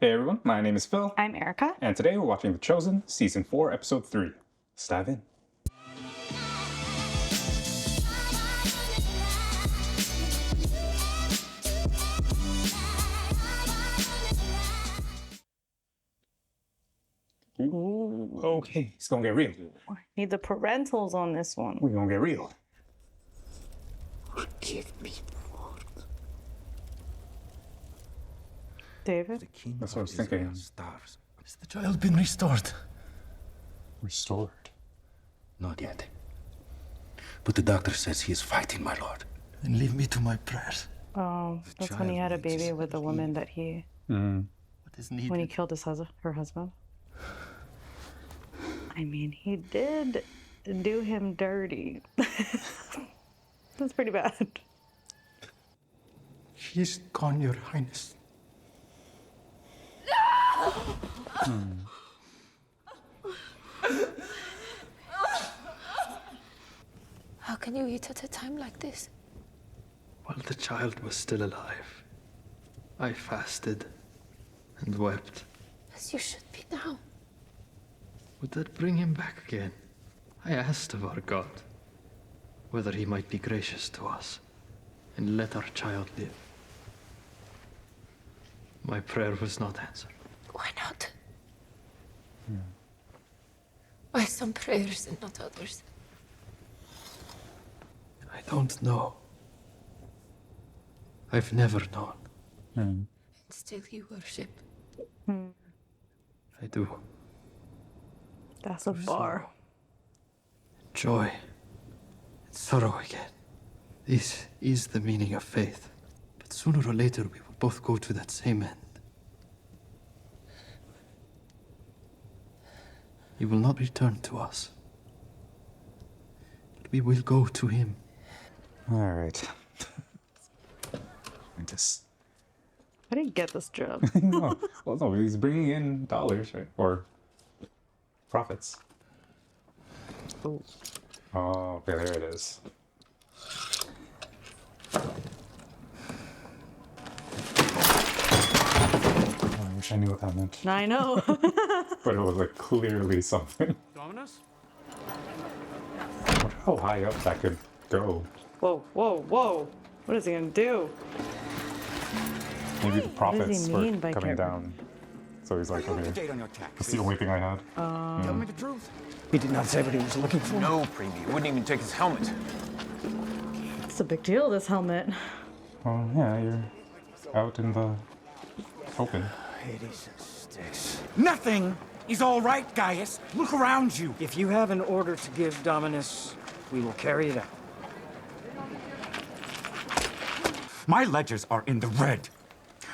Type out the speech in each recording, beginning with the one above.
Hey everyone, my name is Phil. I'm Erica. And today we're watching The Chosen, Season 4, Episode 3. Let's dive in. Ooh, okay, it's gonna get real. Need the parentals on this one. We're gonna get real. Forgive me, Lord. David? That's what I was thinking. Stars. Has the child been restored? Restored. Not yet. But the doctor says he is fighting, my lord. Then leave me to my prayers. Oh, that's when he had a baby with the woman that What is needed? when he killed her husband. I mean, he did do him dirty. That's pretty bad. She's gone, Your Highness. How can you eat at a time like this? While the child was still alive, I fasted and wept. As you should be now. Would that bring him back again? I asked of our God whether he might be gracious to us and let our child live. My prayer was not answered. Why not? Why some prayers and not others? I don't know. I've never known. And still you worship. I do. That's a bar. Joy and sorrow again. This is the meaning of faith. But sooner or later we will both go to that same end. He will not return to us. But we will go to him. Alright. I just... I didn't get this job. no. Well, no, he's bringing in dollars, right? Or profits. Ooh. Oh, okay, there it is. Oh, I wish I knew what that meant. I know. But it was like clearly something. Dominus? I wonder how high up that could go. Whoa, whoa, whoa. What is he gonna do? Maybe the profits were mean by coming Karen? down. So he's like, okay, Date on your tax. that's the only thing I had. Tell me the truth. He did not say what he was looking for. No, Preview. He wouldn't even take his helmet. It's a big deal, this helmet. Oh, yeah, you're out in the open. Hades and sticks. Nothing is all right, Gaius. Look around you. If you have an order to give, Dominus, we will carry it out. My ledgers are in the red.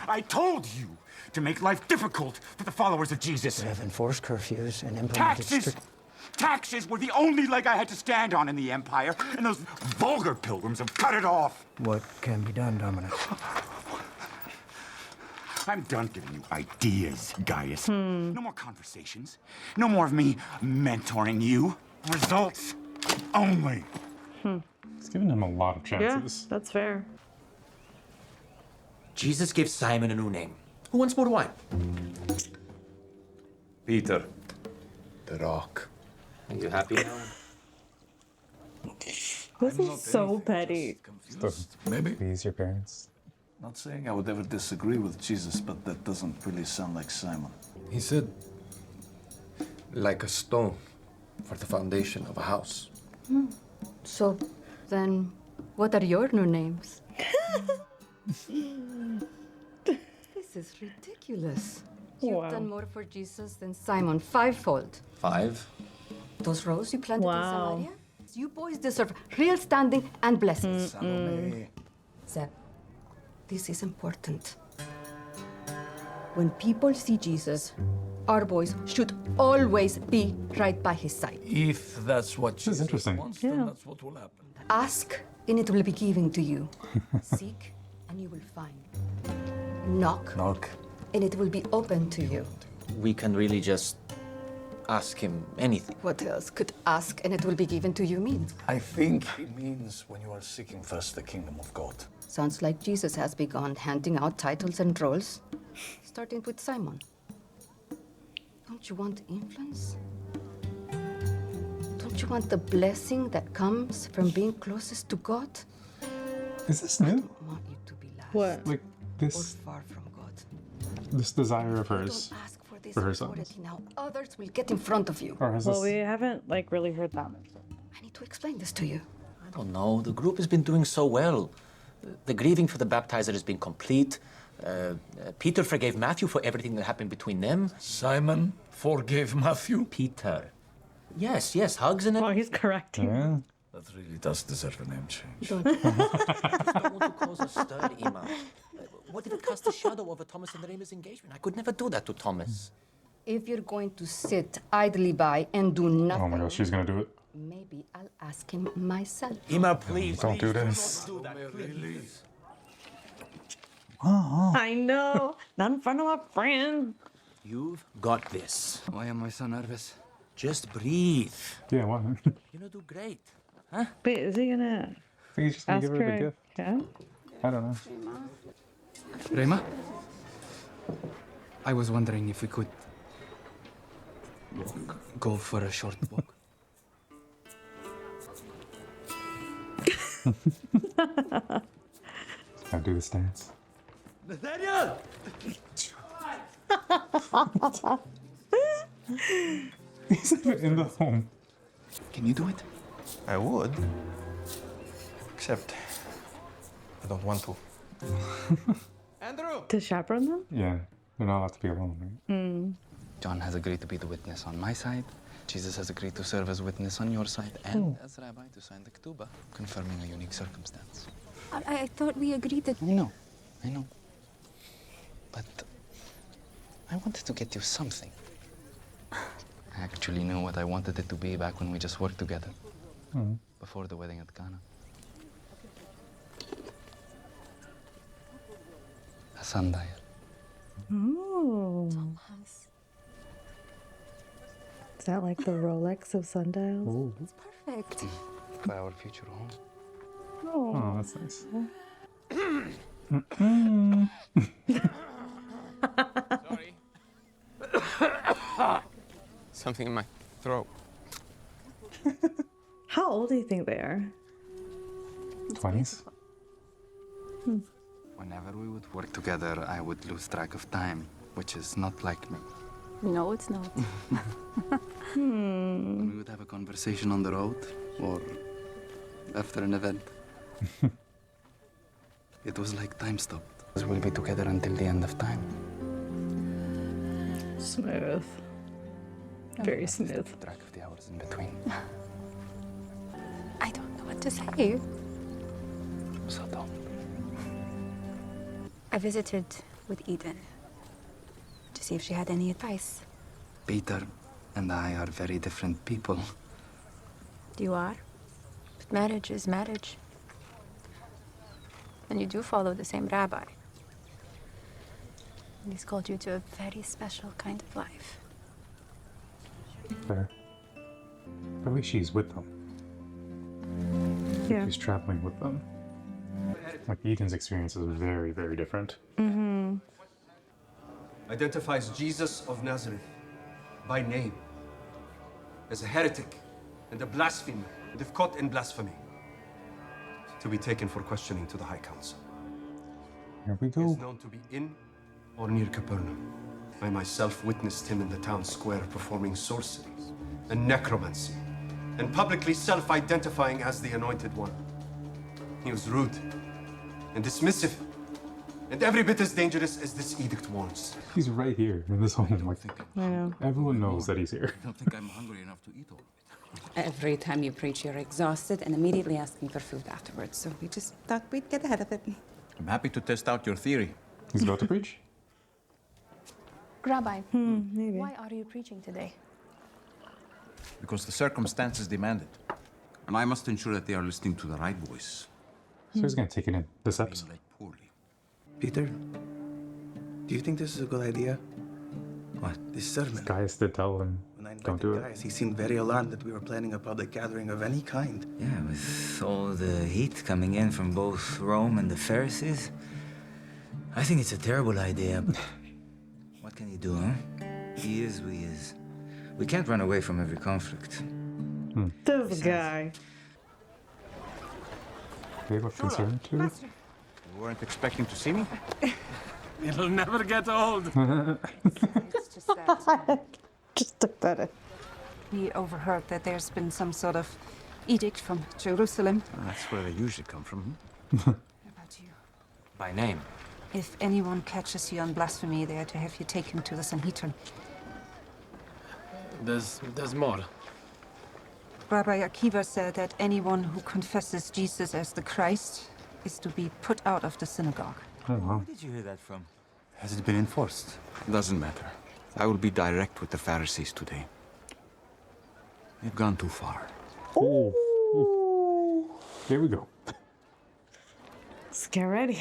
I told you to make life difficult for the followers of Jesus. We have enforced curfews and implemented Taxes! strict... Taxes were the only leg I had to stand on in the Empire, and those vulgar pilgrims have cut it off. What can be done, Dominus? I'm done giving you ideas, Gaius. No more conversations. No more of me mentoring you. Results only. It's giving him a lot of Yeah, chances. that's fair. Jesus gave Simon a new name. Who wants more wine? Peter. The Rock. Are you happy now? This is so petty. Maybe. Please, your parents. Not saying I would ever disagree with Jesus, but that doesn't really sound like Simon. He said, like a stone for the foundation of a house. So, then, what are your new names? This is ridiculous. You've Wow. done more for Jesus than Simon fivefold. 5. Those rows you planted in Wow. Samaria? You boys deserve real standing and blessings. Salome. Zeb, this is important. When people see Jesus, our boys should always be right by his side. If that's what is Jesus interesting. wants, Yeah. then that's what will happen. Ask, and it will be given to you. Seek, and you will find. Knock, Knock. and it will be open to you. We can really just ask him anything. What else could ask, and it will be given to you mean? I think it means when you are seeking first the kingdom of God. Sounds like Jesus has begun handing out titles and roles. Starting with Simon. Don't you want influence? Don't you want the blessing that comes from being closest to God? Is this new? I want you to be last. What? Like Or this far from God. this desire of You hers don't ask for this for her sons? authority now. Others will get in front of you. Or has Well, this we haven't like really heard that. I need to explain this to you. I don't know. The group has been doing so well. The grieving for the baptizer has been complete. Peter forgave Matthew for everything that happened between them. Simon forgave Matthew. Peter. Yes, hugs and Oh, everything. he's correcting. Yeah. That really does deserve a name change. Don't. Don't want to cause a stir, Ima. What if it cast a shadow over Thomas and Rema's engagement? I could never do that to Thomas. If you're going to sit idly by and do nothing, Oh my gosh, she's gonna do it. maybe I'll ask him myself. Ima, please. Don't do please, this. Do not do that, please. I know. Not in front of my friend. You've got this. Why am I so nervous? Just breathe. Yeah, what? You're gonna do great. Wait, is he gonna I think he's just gonna ask give her the her? gift. Yeah. I don't know. Rema? I was wondering if we could go for a short walk. Gotta do this dance. Nathaniel! He's even in the home. Can you do it? I would. Except, I don't want to. Andrew! To chaperone them? Yeah, they're not allowed to be alone, right? John has agreed to be the witness on my side. Jesus has agreed to serve as witness on your side, and as rabbi to sign the ketubah, confirming a unique circumstance. I thought we agreed that... I know. But I wanted to get you something. I actually knew what I wanted it to be back when we just worked together. Before the wedding at Ghana. A sundial. Oh. Thomas, Is that like the Rolex of sundials? it's perfect. For our future home. Oh, that's nice. Sorry. Something in my throat. How old do you think they are? 20s? Whenever we would work together, I would lose track of time, which is not like me. No, it's not. When we would have a conversation on the road or after an event, it was like time stopped. We'll be together until the end of time. Smooth. Very Just to smooth. keep track of the hours in between. I don't know what to say. So don't. I visited with Eden to see if she had any advice. Peter and I are very different people. You are? But marriage is marriage. And you do follow the same rabbi. And he's called you to a very special kind of life. Fair. At least she's with them. Yeah. She's traveling with them. Like Eden's experience is very, very different. Identifies Jesus of Nazareth by name as a heretic and a blasphemer, and if caught in blasphemy, to be taken for questioning to the High Council. Here we He is go. known to be in or near Capernaum. I myself witnessed him in the town square performing sorceries and necromancy, and publicly self-identifying as the Anointed One. He was rude and dismissive, and every bit as dangerous as this edict warns. He's right here in this home. Like, I know. everyone knows that he's here. I don't think I'm hungry enough to eat all of it. Every time you preach, you're exhausted and immediately asking for food afterwards. So we just thought we'd get ahead of it. I'm happy to test out your theory. He's about to preach? Rabbi, Maybe. why are you preaching today? Because the circumstances demand it. And I must ensure that they are listening to the right voice. So he's gonna take it in this Being episode. led poorly. Peter, do you think this is a good idea? What? This sermon. Guys did tell him, When I don't invited do it. Gaius, he seemed very alarmed that we were planning a public gathering of any kind. Yeah, with all the heat coming in from both Rome and the Pharisees, I think it's a terrible idea. What can you do, huh? He is who he is. We can't run away from every conflict. This guy. They look concerned too. You weren't expecting to see me? It'll never get old. It's just that Just took that in. we overheard that there's been some sort of edict from Jerusalem. That's where they usually come from. About you. By name. If anyone catches you on blasphemy, they are to have you taken to the Sanhedrin. There's more. Rabbi Akiva said that anyone who confesses Jesus as the Christ is to be put out of the synagogue. Oh wow. Where did you hear that from? Has it been enforced? Doesn't matter. I will be direct with the Pharisees today. They've gone too far. Ooh. Ooh. Here we go. Let's get ready.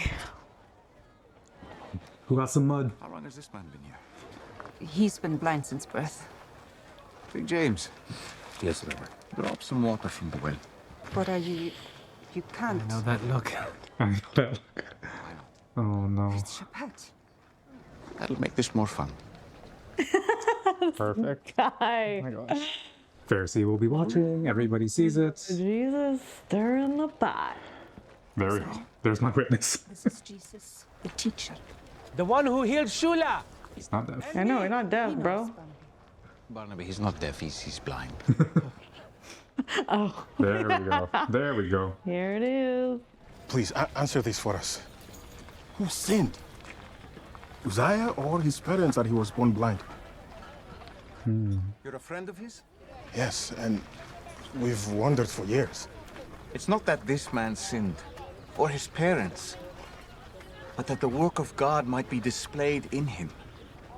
Who got some mud? How long has this man been here? He's been blind since birth. Big James, Yes, Lord. drop some water from the well. What are you? You can't. I know that look. Oh no. It's Shabbat. That'll make this more fun. Perfect. Guy. Oh my gosh. Pharisee will be watching. Everybody sees it. Jesus, they're in the pot. There we go. There's my witness. This is Jesus, the teacher. The one who healed Shula. He's not deaf. I know, you're not deaf, bro. Barnaby, he's not deaf, he's blind. Oh. There we go. There we go. Here it is. Please, answer this for us. Who sinned? Uzziah or his parents that he was born blind? You're a friend of his? Yes, and we've wondered for years. It's not that this man sinned, or his parents, but that the work of God might be displayed in him.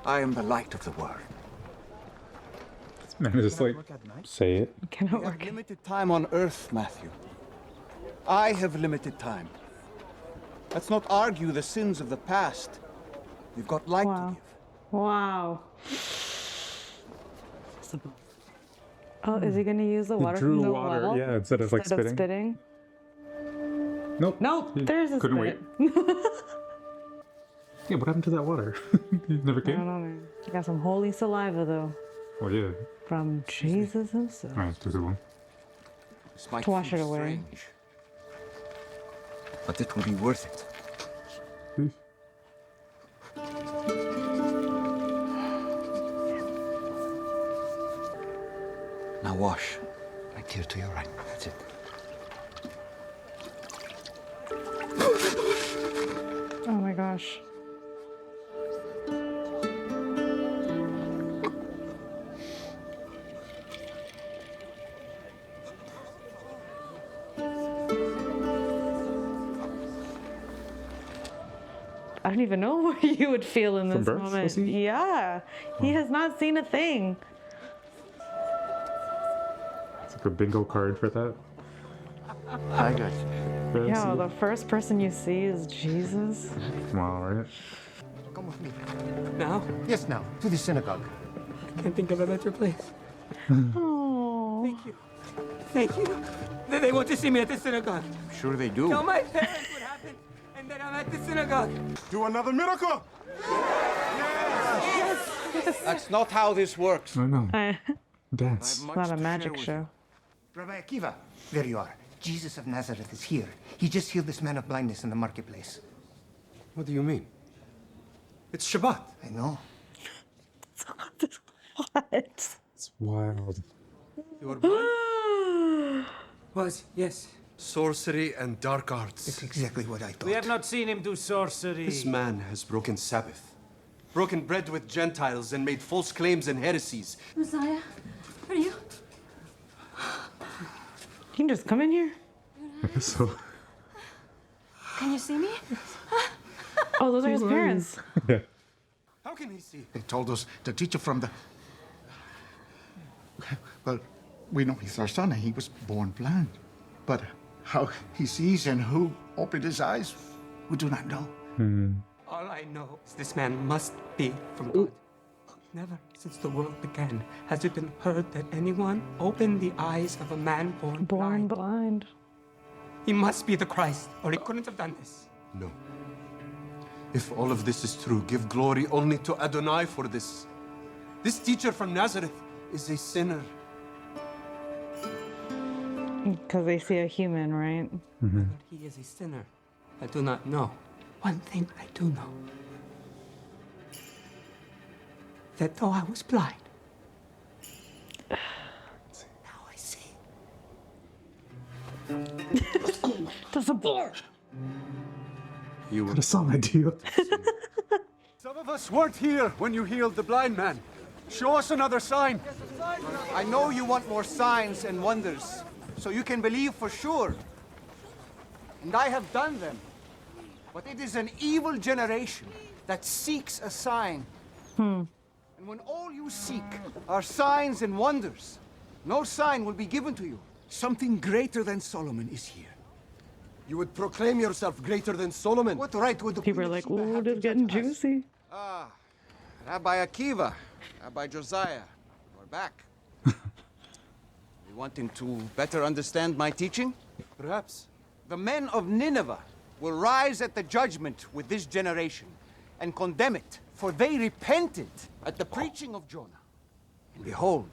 I am the light of the world. This man is just like, say it. Cannot We have work. limited time on earth, Matthew. I have limited time. Let's not argue the sins of the past. We've got light to give. Wow. Oh, is he gonna use the He water drew from the water, well? yeah, instead of like spitting. Nope. Nope, He there's his couldn't wait. Yeah, what happened to that water? It never I came? don't know, man. You got some holy saliva, though. Oh, yeah. From Jesus himself. Alright, that's a good one. This might To wash feel it away. strange, but it will be worth it. Now wash. Right here to your right. That's it. Oh my gosh. I don't even know what you would feel in From this birth, moment. was he? Yeah. He has not seen a thing. It's like a bingo card for that. I got you. Yeah, the first person you see is Jesus. Wow, right? Come with me. Now? Yes, now. To the synagogue. I can't think of a better place. Oh. Thank you. Thank you. They want to see me at the synagogue. Sure they do. Tell my parents what happened, and then I'm at the synagogue. Do another miracle! That's not how this works. I know. Dance. It's not a magic show. Rabbi Akiva, there you are. Jesus of Nazareth is here. He just healed this man of blindness in the marketplace. What do you mean? It's Shabbat. I know. What? It's wild. You are blind? Was, yes. Sorcery and dark arts. That's exactly what I thought. We have not seen him do sorcery. This man has broken Sabbath, broken bread with Gentiles, and made false claims and heresies. Messiah, are you? You can just come in here. I guess so. Can you see me? Oh, those are his parents. Yeah. How can he see? They told us the teacher from the... Well, we know he's our son and he was born blind. But how he sees and who opened his eyes, we do not know. All I know is this man must be from God. Never since the world began has it been heard that anyone opened the eyes of a man born blind. He must be the Christ, or he couldn't have done this. No. If all of this is true, give glory only to Adonai for this. This teacher from Nazareth is a sinner. Because they see a human, right? Mm-hmm. He is a sinner. I do not know. One thing I do know. That though I was blind, now I see. That's a bar. You What a song idea. Some of us weren't here when you healed the blind man. Show us another sign. I know you want more signs and wonders, so you can believe for sure. And I have done them. But it is an evil generation that seeks a sign. And when all you seek are signs and wonders, no sign will be given to you. Something greater than Solomon is here. You would proclaim yourself greater than Solomon. What right would the People are like, ooh, this is getting juicy. Rabbi Akiva, Rabbi Josiah, we're back. You wanting to better understand my teaching? Perhaps. The men of Nineveh will rise at the judgment with this generation and condemn it, for they repented at the preaching of Jonah. And behold,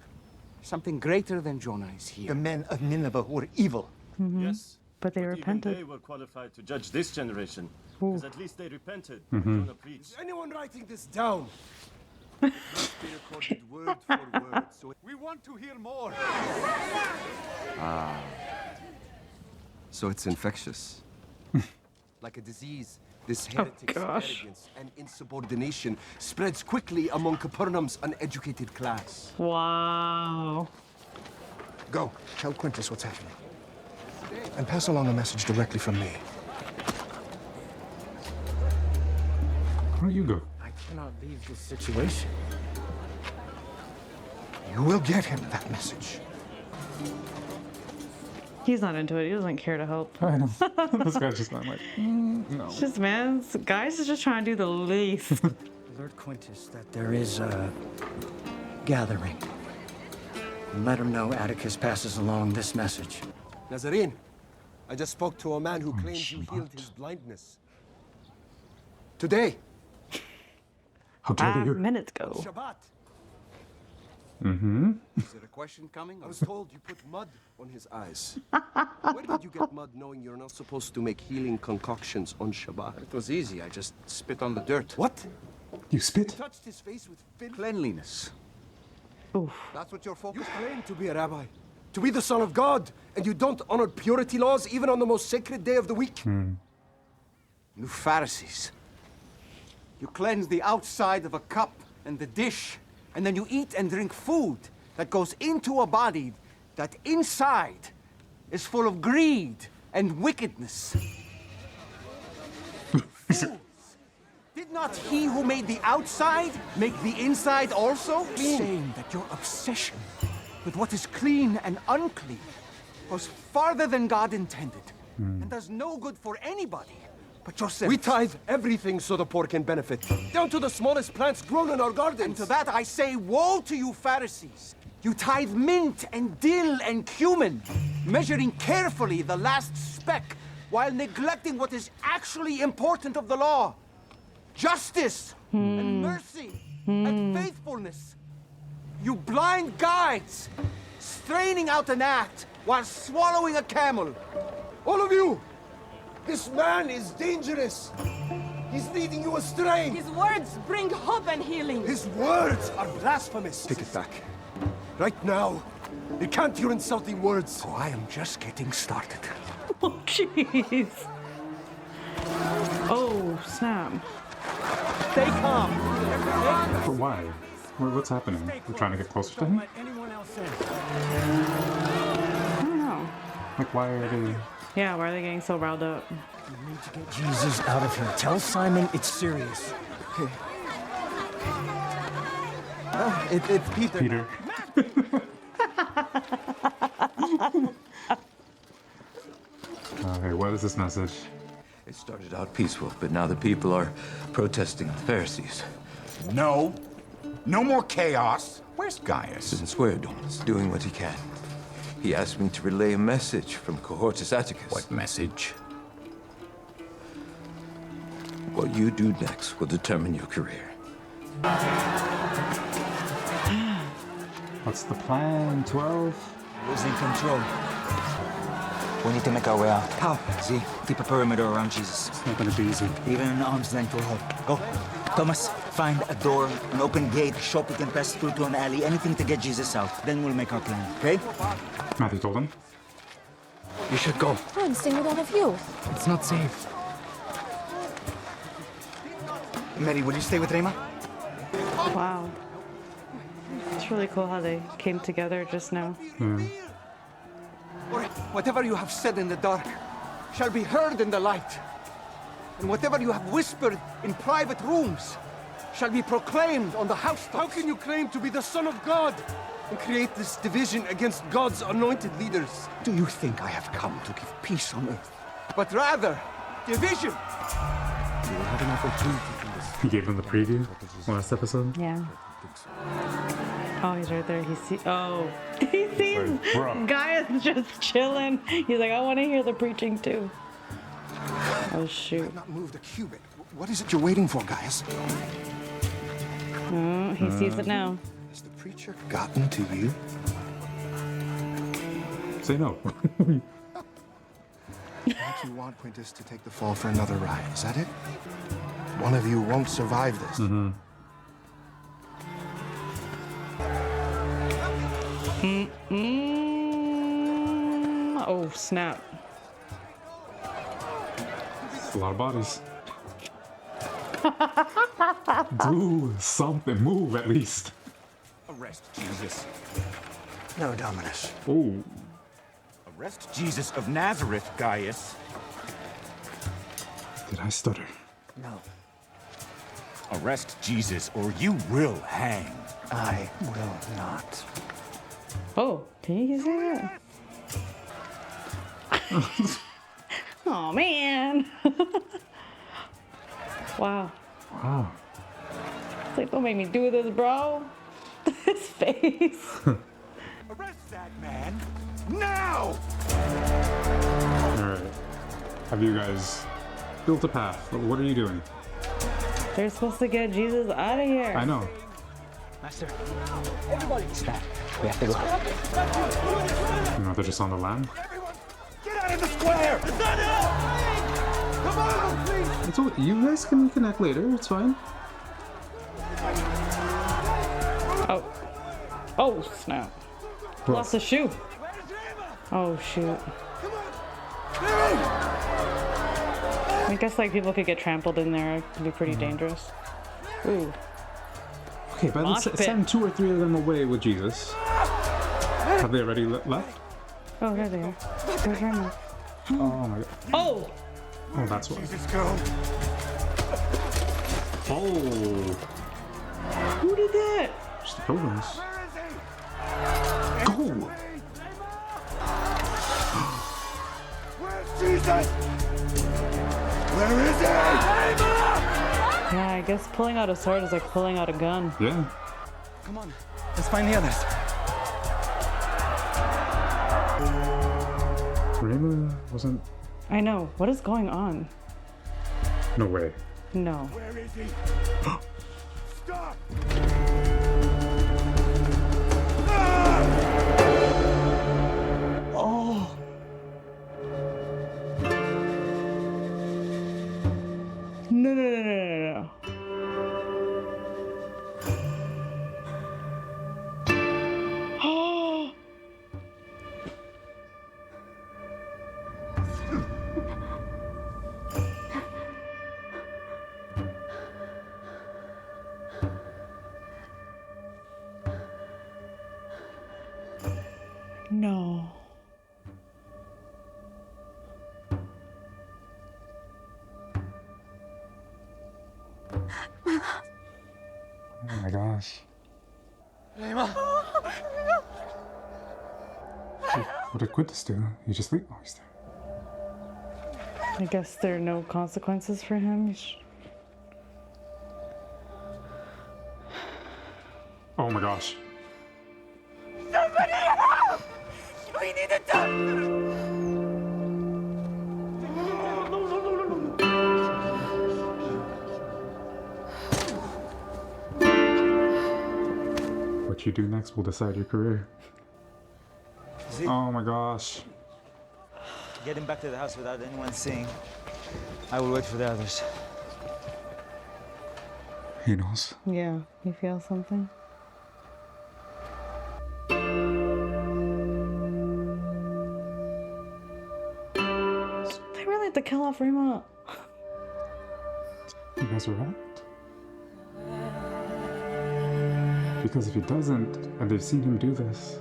something greater than Jonah is here. The men of Nineveh were evil. Yes. But they Even repented. they were qualified to judge this generation. Ooh. Because at least they repented. Mhm. Jonah preached. Is anyone writing this down? Must be recorded word for word, so we want to hear more. So it's infectious. Like a disease, this heretic's gosh. arrogance and insubordination spreads quickly among Capernaum's uneducated class. Wow. Go. Tell Quintus what's happening. And pass along a message directly from me. Where do you go? I cannot leave this situation. You will get him that message. He's not into it. He doesn't care to help. I know. This guy's just going like, no. It's just, man, guys is just trying to do the least. Alert Quintus that there is a gathering. And let him know Atticus passes along this message. Nazarene, I just spoke to a man who claims you healed his blindness. Today. How dare 5 you? minutes ago. Shabbat. Mm-hmm. Is there a question coming? I was told you put mud on his eyes. Where did you get mud knowing you're not supposed to make healing concoctions on Shabbat? It was easy. I just spit on the dirt. What? You spit? Touched his face with filth? Cleanliness. Oof. That's what you're You focused on? claim to be a rabbi, to be the son of God, and you don't honor purity laws even on the most sacred day of the week. You Pharisees. You cleanse the outside of a cup and the dish, and then you eat and drink food that goes into a body that inside is full of greed and wickedness. Fools! Did not he who made the outside make the inside also? Saying that your obsession with what is clean and unclean goes farther than God intended and does no good for anybody but yourself. We tithe everything so the poor can benefit, down to the smallest plants grown in our gardens. And to that I say, woe to you Pharisees! You tithe mint and dill and cumin, measuring carefully the last speck while neglecting what is actually important of the law. Justice and mercy and faithfulness. You blind guides, straining out a gnat while swallowing a camel. All of you! This man is dangerous. He's leading you astray. His words bring hope and healing. His words are blasphemous. Take it back. Right now. You can't hear insulting words. Oh, I am just getting started. Oh, jeez. Oh, snap. Stay calm. But why? What's happening? We're trying to get closer to him? I don't know. Like, why are they... Yeah, why are they getting so riled up? You need to get Jesus out of here. Tell Simon it's serious. Okay. It's Peter. Peter. Okay, what is this message? It started out peaceful, but now the people are protesting the Pharisees. No. No more chaos. Where's Gaius? Isn't square, Dominus, doing what he can. He asked me to relay a message from Cohortus Atticus. What message? What What you do next will determine your career. What's the plan, 12? Losing control. We need to make our way out. How? Z, keep a perimeter around Jesus. It's not gonna be easy. Even an arm's length will help. Go. Thomas, find a door, an open gate, shop we can pass through to an alley, anything to get Jesus out. Then we'll make our plan, okay? Matthew told him. You should go. I'm staying with all of you. It's not safe. Mary, will you stay with Rema? Wow. It's really cool how they came together just now. Or whatever you have said in the dark shall be heard in the light. And whatever you have whispered in private rooms shall be proclaimed on the housetops. How can you claim to be the Son of God and create this division against God's anointed leaders? Do you think I have come to give peace on earth? But rather, division! You will have an opportunity in this. He gave him the preview last episode. Yeah. Oh, he's right there. He sees Gaius just chilling. He's like, I want to hear the preaching too. Oh shoot! Not moved a cubit. What is it you're waiting for, Gaius? Oh, he sees it now. Has the preacher gotten to you? Say no. Don't you want Quintus to take the fall for another ride? Is that it? One of you won't survive this. Oh snap! A lot of bodies. Do something. Move at least. Arrest Jesus. No, Dominus. Oh. Arrest Jesus of Nazareth, Gaius. Did I stutter? No. Arrest Jesus or you will hang. I will not. Oh, can you say that? Oh man! Wow. Wow. It's like, don't make me do this, bro. His face. Arrest that man now! Alright. Have you guys built a path? What are you doing? They're supposed to get Jesus out of here. I know. Master, everybody, stop. We have to go. You know, they're just on the land. Get out of the square! Is that it? Come on, please! It's okay. You guys can connect later. It's fine. Oh. Oh, snap. What? Lost a shoe. Oh, shoot. I guess, like, people could get trampled in there. It could be pretty dangerous. Ooh. Okay, but let's send 2 or 3 of them away with Jesus. Have they already left? Oh, there they are. There's Rema. Oh my god. Oh! Oh, that's why. Jesus, go. Oh. Who did that? Just the pilgrims. Go! Where's Jesus? Where is he? Yeah, I guess pulling out a sword is like pulling out a gun. Yeah. Come on, let's find the others. Rema wasn't. I know. What is going on? No way. No. Where is he? Stop! Oh. No, no, no, no, no, no. Oh. No. Oh my gosh. What did Quintus do? He just leave? Oh, he's there. I guess there are no consequences for him. Oh my gosh. Somebody help! We need a doctor! what you do next will decide your career. Oh my gosh. Getting back to the house without anyone seeing. I will wait for the others. He knows. Yeah, you feel something? They really have to kill off Rima. You guys are right. Because if he doesn't, and they've seen him do this,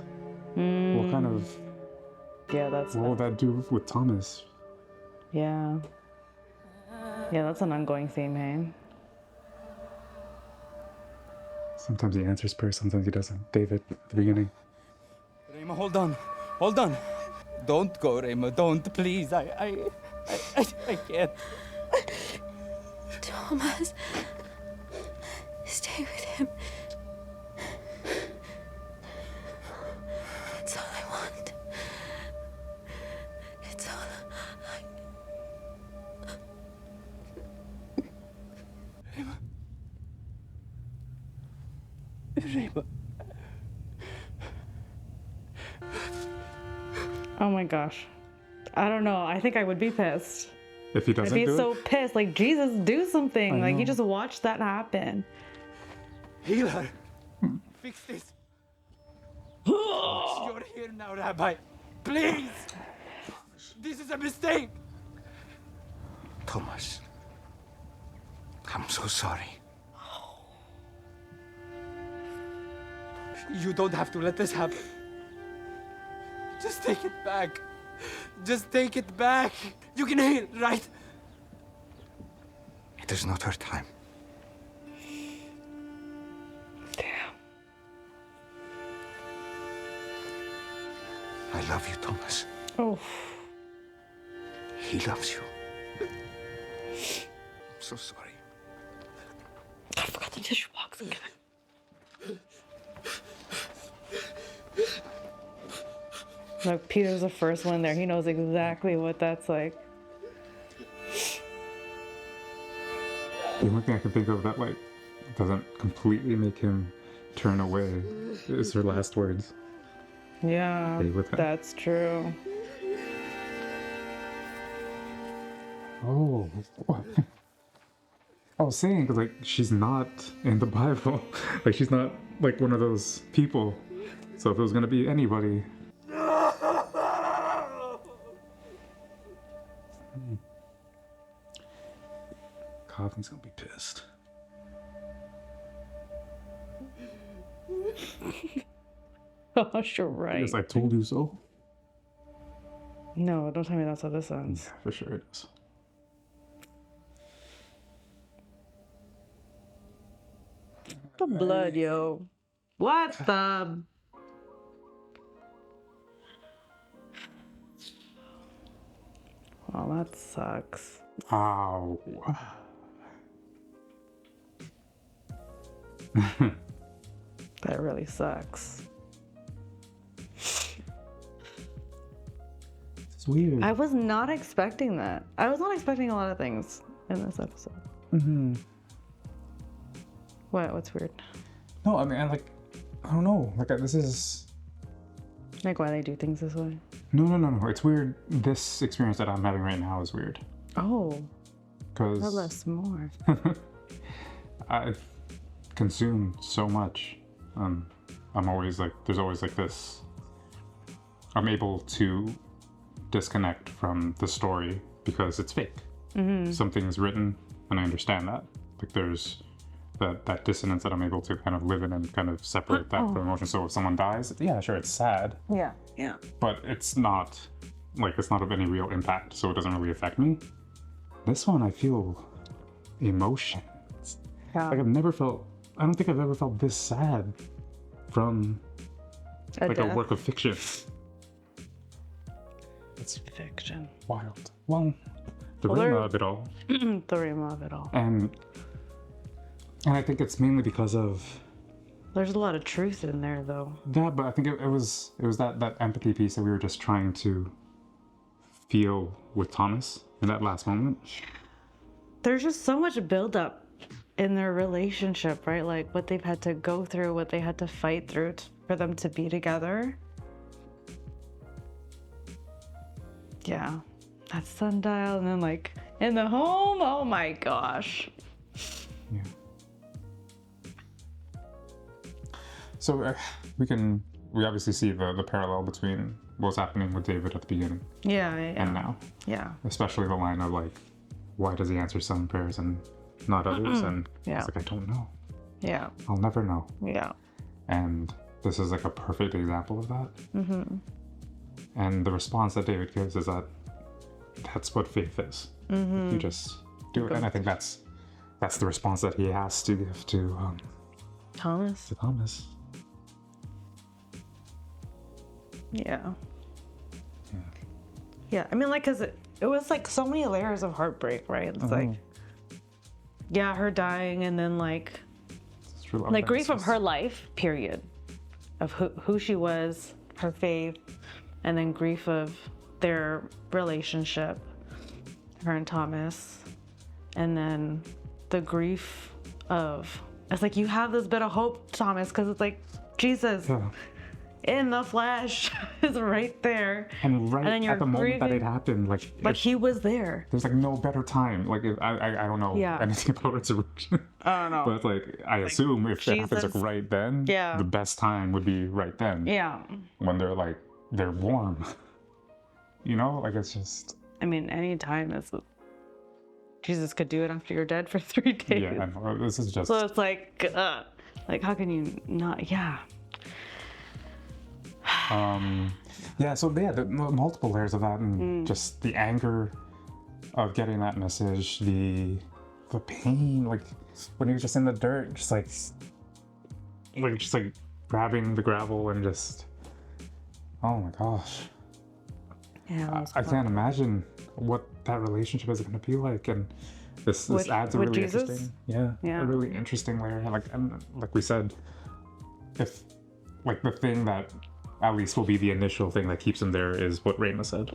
what kind of... Yeah, that's... What will that do with Thomas? Yeah. Yeah, that's an ongoing theme, hey? Sometimes he answers prayer, sometimes he doesn't. David, at the beginning. Rema, hold on. Hold on. Don't go, Rema. Don't, please. I can't. Thomas, stay with him. It's all I want. It's all Rema. Oh my gosh. I don't know. I think I would be pissed. If he doesn't I'd be do so it? pissed. Like, Jesus, do something. I Like, you know. just watched that happen. Heal her. Fix this. You're here now, Rabbi. Please. This is a mistake. Thomas, I'm so sorry. You don't have to let this happen. Just take it back. Just take it back. You can heal, right? It is not her time. I love you, Thomas. Oh. He loves you. I'm so sorry. I forgot the tissue box again. Look, Peter's the first one there. He knows exactly what that's like. The only thing I can think of that, like, doesn't completely make him turn away is her last words. Yeah, Stay with him. that's true. Oh. I was saying, because, like, she's not in the Bible. Like, she's not, like, one of those people. So if it was going to be anybody... Coffin's going to be pissed. Gosh, you're right. Because I told you so. No, don't tell me that's how this ends. Yeah, for sure it is. The blood, yo. What the? Well, that sucks. Ow. That really sucks. It's weird. I was not expecting that. I was not expecting a lot of things in this episode. Mm-hmm. What? What's weird? No, I mean, I don't know. Like, this is... Like why they do things this way? No. It's weird. This experience that I'm having right now is weird. Oh. Because... Tell us more. I've consumed so much. I'm always like, there's always like this... I'm able to disconnect from the story because it's fake. Mm-hmm. Something's written and I understand that. Like there's that dissonance that I'm able to kind of live in and kind of separate that from emotion. So if someone dies, yeah, sure, it's sad. Yeah. Yeah. But it's not of any real impact, so it doesn't really affect me. This one, I feel emotion. Yeah. Like I don't think I've ever felt this sad from a work of fiction. It's fiction. Wild. Well, the Rima of it all. The Rima of it all. And I think it's mainly because of... There's a lot of truth in there, though. Yeah, but I think it was that empathy piece that we were just trying to feel with Thomas in that last moment. There's just so much buildup in their relationship, right? Like what they've had to go through, what they had to fight through for them to be together. Yeah, that sundial, and then like in the home, oh my gosh. Yeah. So we obviously see the parallel between what's happening with David at the beginning and now. Yeah. Especially the line of like, why does he answer some prayers and not others? And Yeah. it's like, I don't know. Yeah. I'll never know. Yeah. And this is like a perfect example of that. Mm-hmm. And the response that David gives is that that's what faith is. Mm-hmm. You just do it. And I think that's the response that he has to give to Thomas. To Thomas. Yeah. Yeah. I mean, like, cause it was like so many layers of heartbreak, right? It's like, yeah, her dying, and then like grief of her life, period, of who she was, her faith, and then grief of their relationship, her and Thomas, and then the grief of, it's like, you have this bit of hope, Thomas, because it's like Jesus in the flesh is right there, and right then at the moment that it grieving, happened, like he was there. There's like no better time. Like I don't know anything about resurrection. I don't know, but like I assume if it happens like right then, the best time would be right then. Yeah. When they're warm. You know, like it's just. I mean, any time is. Jesus could do it after you're dead for 3 days. Yeah, I know. This is just. So it's like how can you not? Yeah. So the multiple layers of that, and just the anger of getting that message, the pain, like when he was just in the dirt, just like grabbing the gravel and just, oh my gosh. Yeah, I can't imagine what that relationship is going to be like, and this adds a really interesting, a really interesting layer. Like we said, if like the thing that at least will be the initial thing that keeps him there is what Raina said,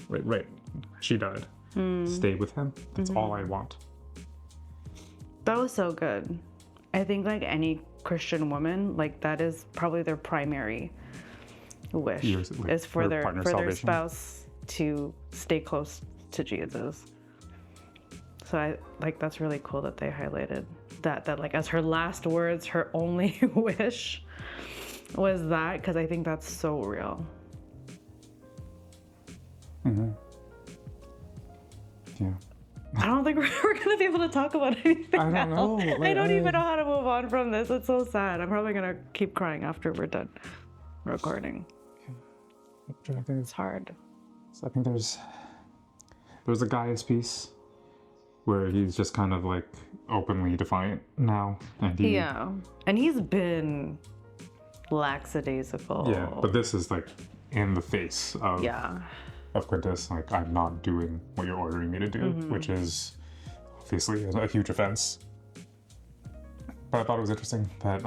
right? She died. Stay with him. That's all I want. That was so good. I think like any Christian woman, like that is probably their primary wish is for their spouse to stay close to Jesus. So that's really cool that they highlighted that like as her last words, her only wish was that, because I think that's so real. Yeah. I don't think we're gonna be able to talk about anything I don't know. else. I don't even know how to move on from this. It's so sad. I'm probably gonna keep crying after we're done recording. It's hard. So I think there's a Gaius piece where he's just kind of like openly defiant now, and and he's been lackadaisical. Yeah, but this is like in the face of Quintus, like, I'm not doing what you're ordering me to do, which is obviously a huge offense. But I thought it was interesting that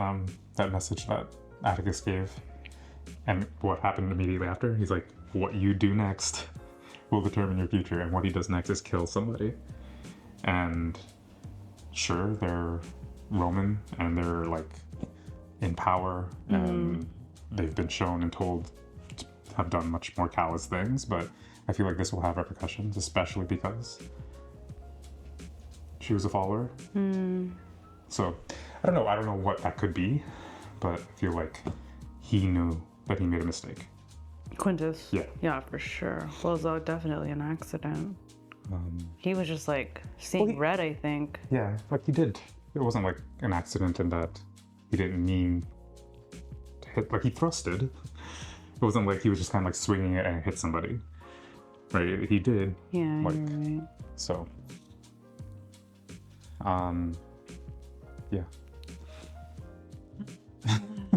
that message that Atticus gave, and what happened immediately after. He's like, what you do next will determine your future, and what he does next is kill somebody. And sure, they're Roman, and they're like in power, and they've been shown and told to have done much more callous things, but I feel like this will have repercussions, especially because she was a follower. So I don't know what that could be, but I feel like he knew that he made a mistake. Quintus? Yeah. Yeah, for sure. Well, it was definitely an accident. He was just like seeing red, I think. Yeah, like he did. It wasn't like an accident in that he didn't mean to hit, like he thrusted. It wasn't like he was just kind of like swinging it and hit somebody. Right? He did. Yeah, like, you're right. So, yeah.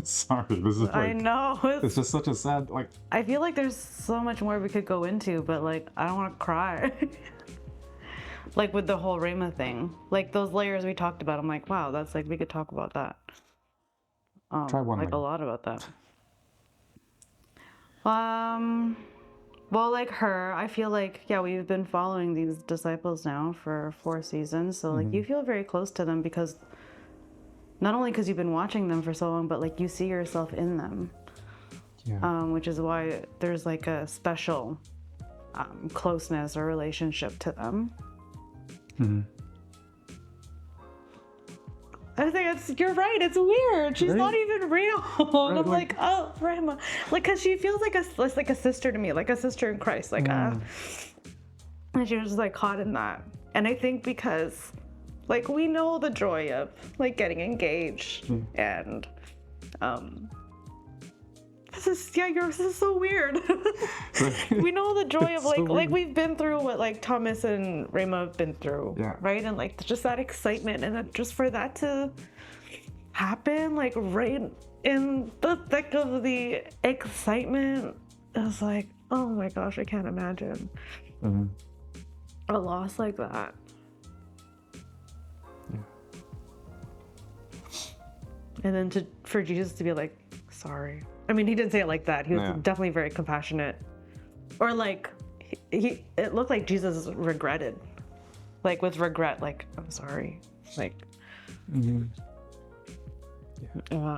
Sorry, this is like, I know. It's just such a sad, like. I feel like there's so much more we could go into, but like, I don't want to cry. Like with the whole Rama thing, like those layers we talked about, I'm like, wow, that's like, we could talk about that. Try one. Like a lot about that. Well, like her, I feel like, yeah, we've been following these disciples now for 4 seasons. So, like, you feel very close to them because not only because you've been watching them for so long, but like you see yourself in them. Yeah. Which is why there's like a special closeness or relationship to them. Mm-hmm. I think you're right. It's weird. She's not even real. And I'm like, oh, Rama, like, cause she feels like a sister to me, like a sister in Christ, like and she was just like caught in that. And I think because, like, we know the joy of like getting engaged and, this is so weird. We know the joy of like we've been through what like Thomas and Rama have been through, right? And like just that excitement and just for that to happen, like right in the thick of the excitement, it was like, oh my gosh, I can't imagine a loss like that. And then for Jesus to be like, sorry. I mean, he didn't say it like that. He was definitely very compassionate. Or like, it looked like Jesus regretted. Like with regret, like, I'm sorry. Like, I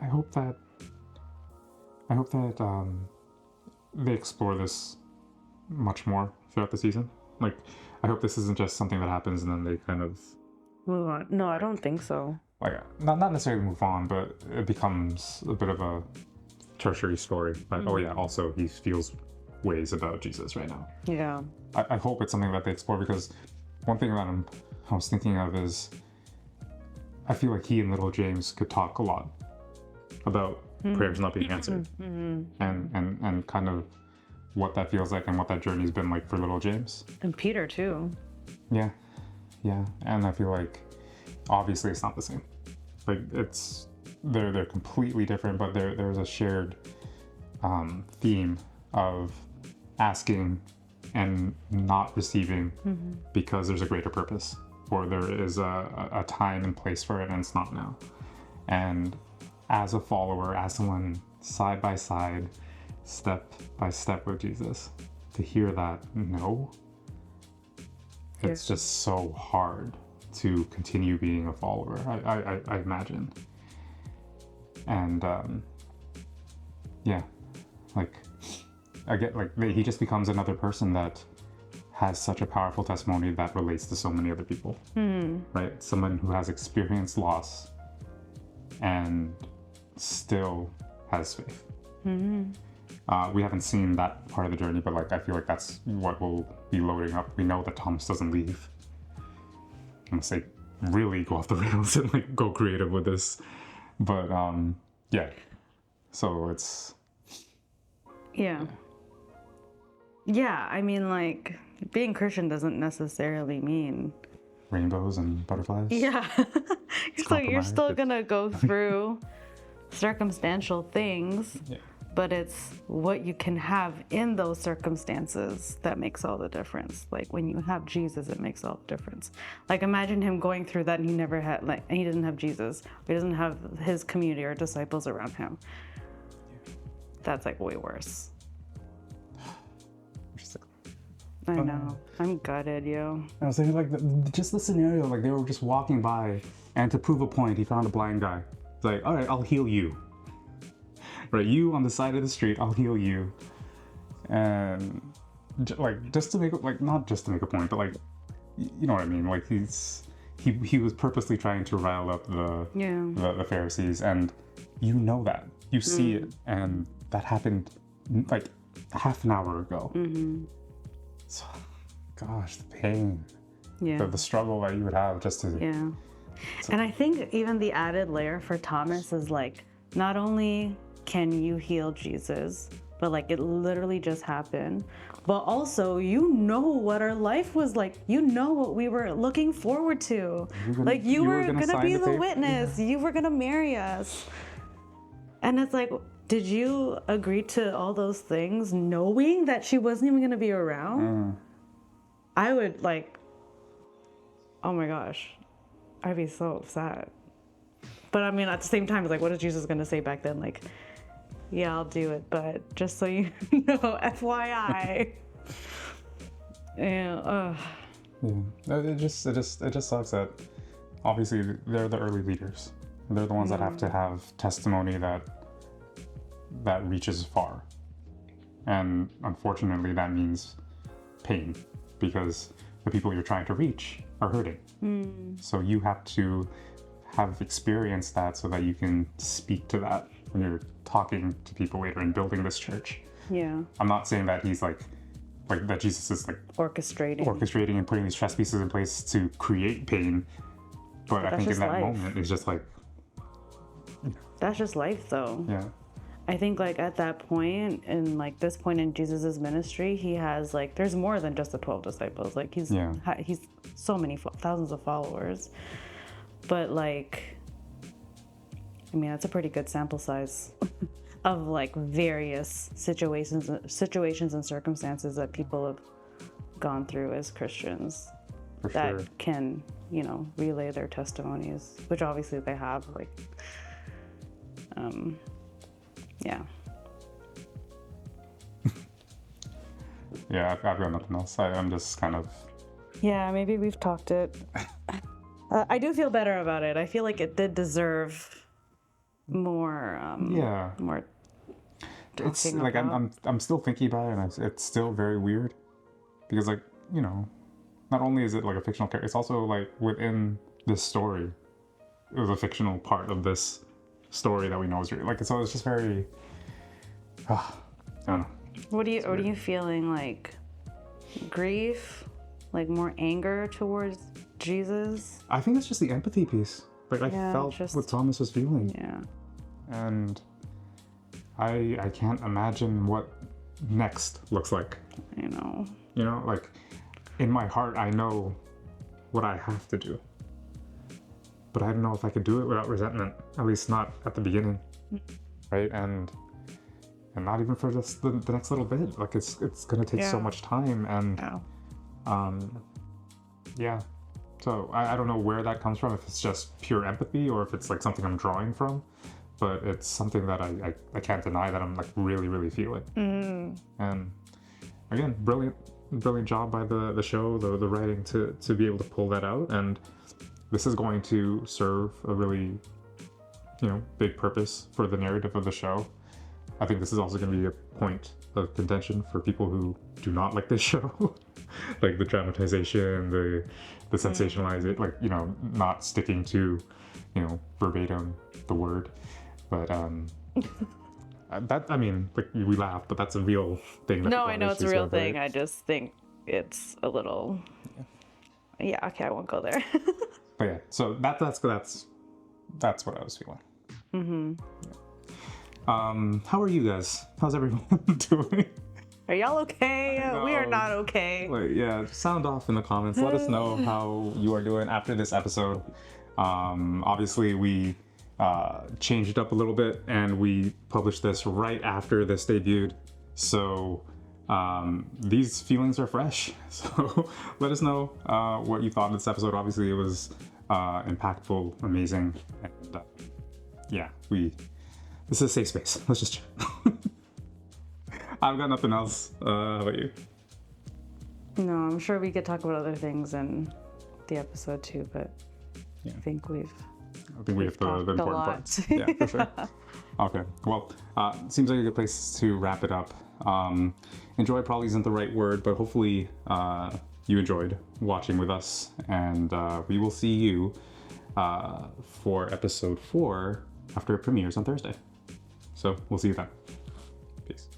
hope that they explore this much more throughout the season. Like, I hope this isn't just something that happens and then they kind of move on. No, I don't think so. Like, not necessarily move on, but it becomes a bit of a tertiary story. But oh yeah, also he feels ways about Jesus right now. Yeah. I hope it's something that they explore, because one thing that I was thinking of is I feel like he and little James could talk a lot about prayers not being answered, and kind of what that feels like and what that journey's been like for little James. And Peter too. Yeah, and I feel like obviously it's not the same. Like they're completely different, but there's a shared theme of asking and not receiving because there's a greater purpose, or there is a time and place for it, and it's not now. And as a follower, as someone side by side, step by step with Jesus, to hear that no, it's just so hard to continue being a follower, I imagine. And like I get like he just becomes another person that has such a powerful testimony that relates to so many other people, right? Someone who has experienced loss and still has faith. We haven't seen that part of the journey, but like I feel like that's what will be loading up. We know that Thomas doesn't leave unless they really go off the rails and like go creative with this. But so it's I mean, like, being Christian doesn't necessarily mean rainbows and butterflies. So you're still gonna go through circumstantial things, but it's what you can have in those circumstances that makes all the difference. Like when you have Jesus, it makes all the difference. Like imagine him going through that and he never had, like, and he doesn't have Jesus, he doesn't have his community or disciples around him. That's like way worse. I know. I'm gutted, yo. I was thinking like just the scenario, like they were just walking by, and to prove a point, he found a blind guy. It's like, all right, I'll heal you. Right, you on the side of the street, I'll heal you. And like just to make like not just to make a point, but like you know what I mean. Like he was purposely trying to rile up the Pharisees, and you know that you see it, and that happened like half an hour ago. So, gosh, the pain, the struggle that you would have just to And I think even the added layer for Thomas is like, not only can you heal Jesus, but like it literally just happened, but also you know what our life was like, you know what we were looking forward to. You were gonna be the witness, you were gonna marry us. And it's like, did you agree to all those things knowing that she wasn't even gonna be around? I would like, oh my gosh, I'd be so upset. But I mean, at the same time, it's like, what is Jesus gonna say back then? Like, yeah, I'll do it, but just so you know, FYI. Yeah. It just sucks that obviously they're the early leaders. They're the ones that have to have testimony that reaches far, and unfortunately that means pain, because the people you're trying to reach are hurting. So you have to have experienced that so that you can speak to that when you're talking to people later and building this church. Yeah. I'm not saying that he's like that Jesus is like orchestrating and putting these chess pieces in place to create pain, but I think in that moment it's just like, that's just life though. Yeah. I think like at that point, and like this point in Jesus's ministry, he has like, there's more than just the 12 disciples. Like he's so many thousands of followers, but like, I mean, that's a pretty good sample size of like various situations and circumstances that people have gone through as Christians can, you know, relay their testimonies, which obviously they have. Like, yeah. Yeah, I've got nothing else. I'm just kind of... Yeah, maybe we've talked it. I do feel better about it. I feel like it did deserve more. More. It's like I'm still thinking about it, and it's still very weird, because like, you know, not only is it like a fictional character, it's also like within this story, it was a fictional part of this story that we know is real. Like, so it's just very. I don't know. What are you feeling, like grief, like more anger towards Jesus? I think it's just the empathy piece. Like I felt what Thomas was feeling. Yeah. And I can't imagine what next looks like. You know. You know, like in my heart I know what I have to do. But I don't know if I could do it without resentment. At least not at the beginning. Right? And not even for just the next little bit. Like it's gonna take so much time, and so I don't know where that comes from, if it's just pure empathy or if it's like something I'm drawing from, but it's something that I can't deny that I'm like really feeling. And again, brilliant job by the show, the writing to be able to pull that out. And this is going to serve a really, you know, big purpose for the narrative of the show. I think this is also going to be a point of contention for people who do not like this show. Like the dramatization, the sensationalization, like, you know, not sticking to, you know, verbatim the word. But that, I mean, like, we laugh, but that's a real thing. No, I know it's a real thing. Right? I just think it's a little. Yeah. Okay, I won't go there. But yeah, so that's what I was feeling. Mm-hmm. How are you guys? How's everyone doing? Are y'all okay? We are not okay. Like, yeah, sound off in the comments. Let us know how you are doing after this episode. Obviously, we changed it up a little bit, and we published this right after this debuted. So these feelings are fresh. So let us know what you thought of this episode. Obviously, it was impactful, amazing, and yeah, this is a safe space. Let's just chat. I've got nothing else. How about you? No, I'm sure we could talk about other things in the episode too, but I think we've hit the important parts. Yeah, for sure. Okay, well, seems like a good place to wrap it up. Enjoy probably isn't the right word, but hopefully you enjoyed watching with us, and we will see you for episode 4 after it premieres on Thursday. So we'll see you then. Peace.